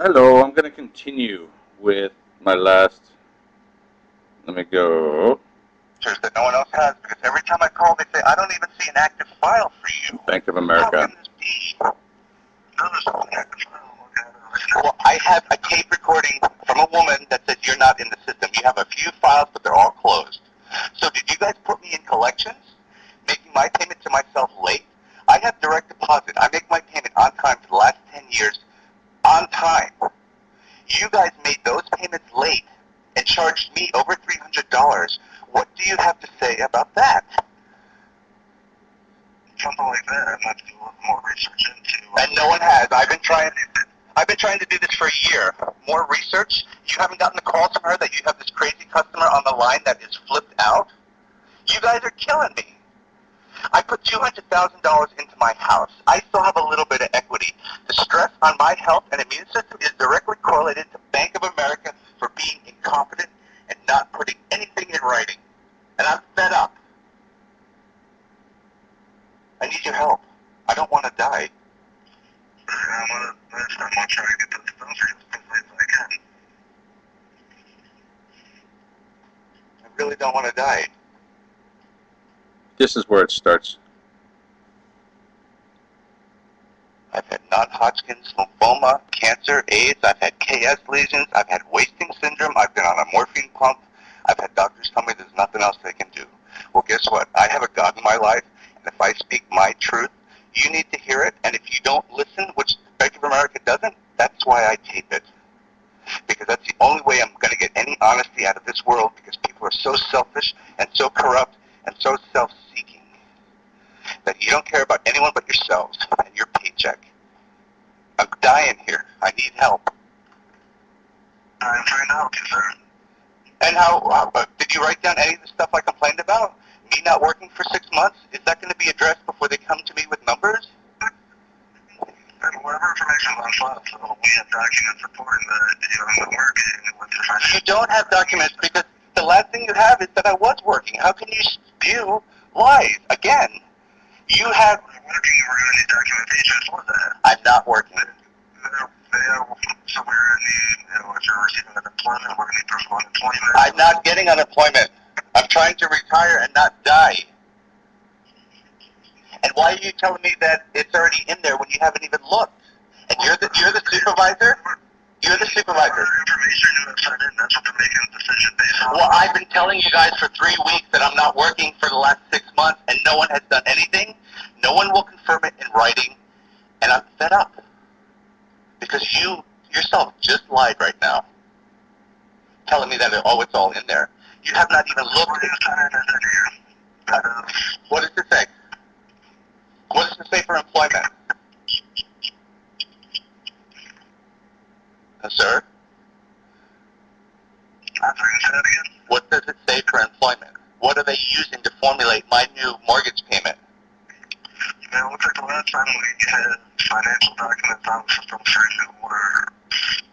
Hello, I'm going to continue with my last. Let me go. That no one else has, because every time I call, they say, I don't even see an active file for you. Bank of How America. can this be? Well, I have a tape recording from a woman that says you're not in the system. You have a few files, but they're all closed. So did you guys put me in collections, making my payment to myself late? I have direct deposit. I make my payment on time for the last 10 years, on time. You guys made those payments late and charged me over $300. What do you have to say about that? Something like that. I'm going to do a little more research into. And no one has. I've been trying to do this for a year. More research. You haven't gotten the calls from her that you have this crazy customer on the line that is flipped out. You guys are killing me. I put $200,000 into my house. I still have a little bit of equity. The stress on my health and immune system is directly correlated to Bank of America for being incompetent and not putting anything in writing. And I'm fed up. I need your help. I don't want to die. I'm going to try to get this done for you as quickly as I can. I really don't want to die. This is where it starts. I've had non-Hodgkin's lymphoma, cancer, AIDS. I've had KS lesions. I've had wasting syndrome. I've been on a morphine pump. I've had doctors tell me there's nothing else they can do. Well, guess what? I have a God in my life, and if I speak my truth, you need to hear it. And if you don't listen, which Bank of America doesn't, that's why I tape it. Because that's the only way I'm going to get any honesty out of this world, because people are so selfish and so corrupt and so self-seeking that you don't care about anyone but yourselves and your paycheck. I'm dying here. I need help. I'm trying to help you, sir. And how did you write down any of the stuff I complained about? Me not working for 6 months? Is that going to be addressed before they come to me with numbers? Whatever information on file, so we have documents reporting that you're not working with your. You don't have documents because the last thing you have is that I was working. How can you spew lies again? You have working. We're going to need documentation for that. I'm not working. So we're going to need, if you're receiving unemployment, we're going to need proof of unemployment. I'm not getting unemployment. I'm trying to retire and not die. And why are you telling me that it's already in there when you haven't even looked? And you're the supervisor? You're the supervisor. Information you have sent in, that's what they're making a decision based on. Well, I've been telling you guys for 3 weeks that I'm not working for the last 6 months, and no one has done anything. No one will confirm it in writing, and I'm fed up. Because you yourself just lied right now, telling me that it's all in there. You have not even looked at it. What does it say? What does it say for employment? Sir? What does it say for employment? What are they using to formulate my new mortgage payment? Yeah, it looks like the last time we had financial documents on the system for you were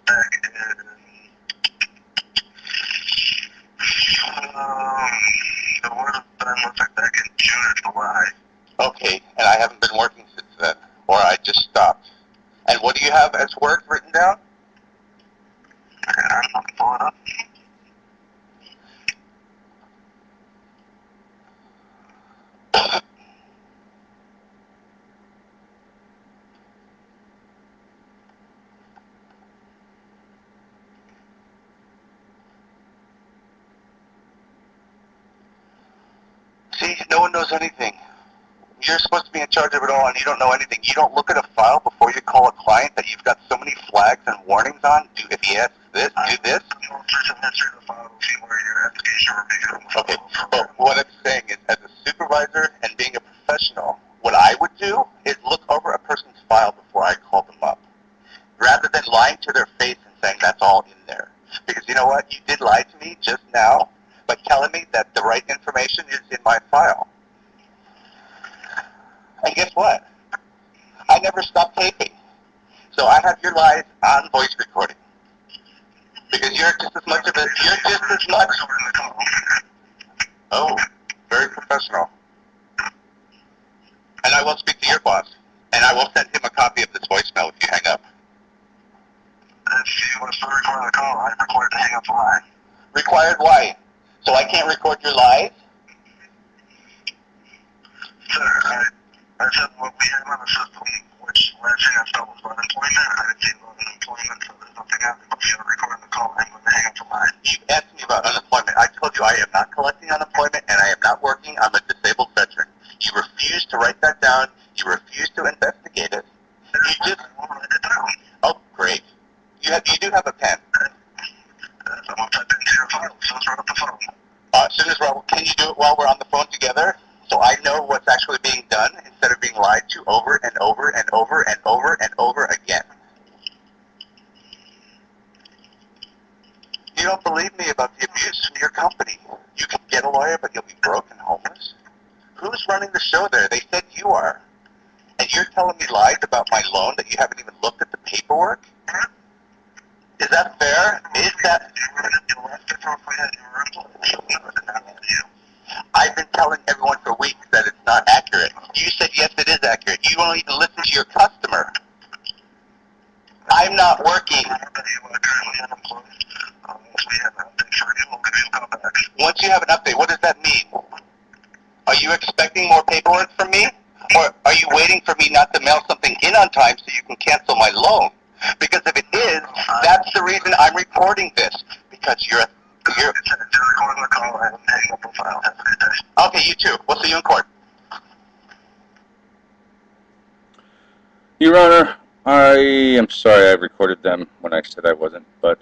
back in, it would have been, looks like back in June or July. Okay, and I haven't been working since then, or I just stopped. And what do you have as work written down? I'm looking for it up. See, no one knows anything. You're supposed to be in charge of it all, and you don't know anything. You don't look at a file before you call a client that you've got so many flags and warnings on. If he asks this, do this. Okay, but what I'm saying is, as a supervisor and being a professional, what I would do is look over a person's file before I call them up, rather than lying to their face and saying that's all in there. Because you know what? You did lie to me just now by telling me that the right information is in my file. And guess what? I never stopped taping. So I have your lies on voice recording. Because you're just as much of a, you're just as much. Oh, very professional. And I will speak to your boss. And I will send him a copy of this voicemail if you hang up. you want to start recording the call, I'm required to hang up the line. Required why? So I can't record your live? Sir, I said what we have on the system, which last thing I saw was unemployment. I didn't see unemployment, so there's nothing happening. If you're recording the call, I'm going to hang up the line. You asked me about unemployment. I told you I am not collecting unemployment and I am not working. I'm a disabled veteran. You refuse to write that down. You refuse to investigate it. You just... Oh, great. You do have a pen. I'm going to type into your file as soon as we're on the phone. As soon as can you do it while we're on the phone together? So I know what's actually being done instead of being lied to over and over and over and over and over again. You don't believe me about the abuse from your company. You can get a lawyer, but you'll be broke and homeless. Who's running the show there? They said you are. And you're telling me lies about my loan that you haven't even looked at the paperwork? Is that fair? Is that... I've been telling everyone for weeks that it's not accurate. You said yes, it is accurate. You won't even listen to your customer. I'm not working. Once you have an update, what does that mean? Are you expecting more paperwork from me? Or are you waiting for me not to mail something in on time so you can cancel my loan? Because if it is, that's the reason I'm reporting this. Because you're recording the call and hanging up the file. Have a good day. Okay, you too. We'll see you in court. Your Honor, I am sorry I recorded them when I said I wasn't, but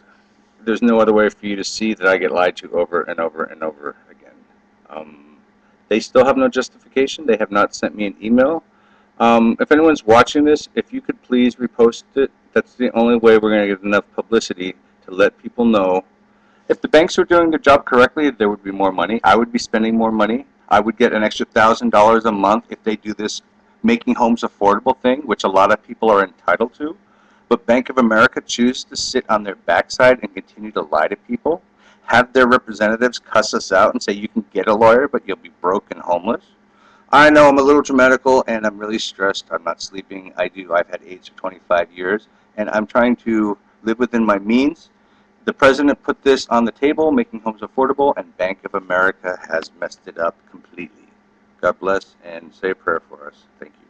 there's no other way for you to see that I get lied to over and over and over again. They still have no justification. They have not sent me an email. If anyone's watching this, if you could please repost it, that's the only way we're going to get enough publicity to let people know. If the banks were doing their job correctly, there would be more money. I would be spending more money. I would get an extra $1,000 a month if they do this making homes affordable thing, which a lot of people are entitled to. But Bank of America chooses to sit on their backside and continue to lie to people, have their representatives cuss us out and say you can get a lawyer, but you'll be broke and homeless. I know I'm a little dramatical and I'm really stressed. I'm not sleeping. I've had AIDS for 25 years, and I'm trying to live within my means. The president put this on the table, making homes affordable, and Bank of America has messed it up completely. God bless, and say a prayer for us. Thank you.